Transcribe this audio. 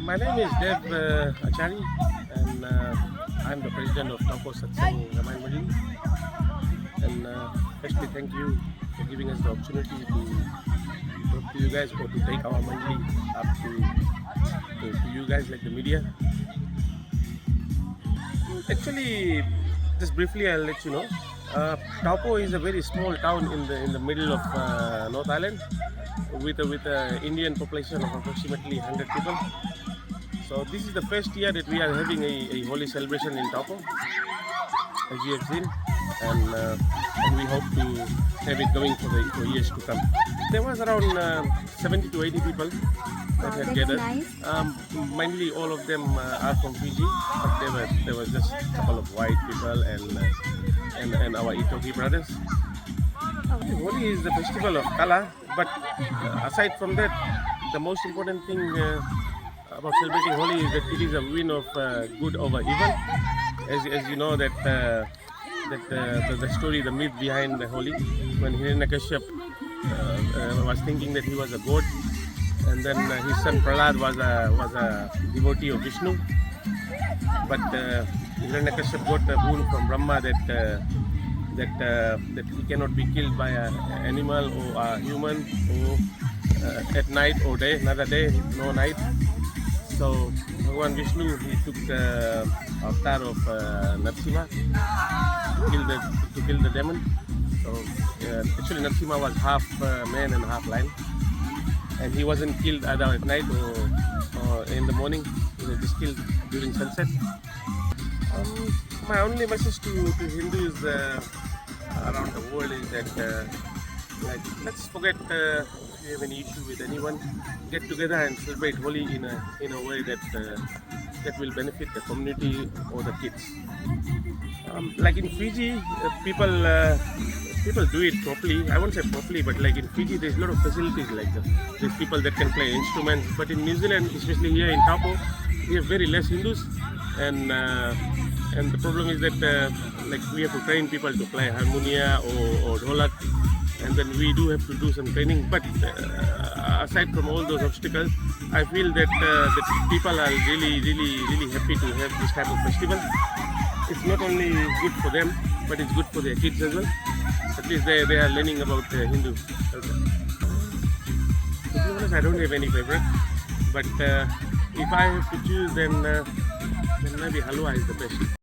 My name is Dev Achari, and I'm the president of Taupo Satsang Ramayan Mandali. And firstly, thank you for giving us the opportunity to talk to you guys or to take our Mandali up to you guys, like the media. Actually, just briefly, I'll let you know. Taupo is a very small town in the middle of North Island, with a Indian population of approximately 100 people. So this is the first year that we are having a Holi celebration in Taupo, as you have seen, and we hope to have it going for years to come. There was around 70 to 80 people that had gathered. Nice. Mainly all of them are from Fiji, but there was just a couple of white people and our Itoki brothers. Holi is the festival of color, but aside from that, the most important thing about celebrating Holi is that it is a win of good over evil. As you know that the story, the myth behind the Holi, when Hiranyakashyap was thinking that he was a god, and then his son Prahlad was a devotee of Vishnu, but Hiranyakashyap got a boon from Brahma that he cannot be killed by an animal or a human, or at night or day, another day, no night. So Bhagwan Vishnu, he took the avatar of Narasimha to kill the demon. So actually Narasimha was half man and half lion, and he wasn't killed either at night or in the morning. He was just killed during sunset. My only message to Hindus around the world is that let's forget if you have any issue with anyone. Get together and celebrate Holi in a way that will benefit the community or the kids. Like in Fiji, people do it properly. I won't say properly, but like in Fiji, there's a lot of facilities like that. There's people that can play instruments. But in New Zealand, especially here in Taupo, we have very less Hindus, and the problem is that like we have to train people to play harmonia or dholak, and then we do have to do some training. But aside from all those obstacles, I feel that people are really happy to have this type of festival. It's not only good for them, but it's good for their kids as well. At least they are learning about Hindu culture. To be honest, I don't have any favorite, but if I have to choose, then maybe halwa is the best.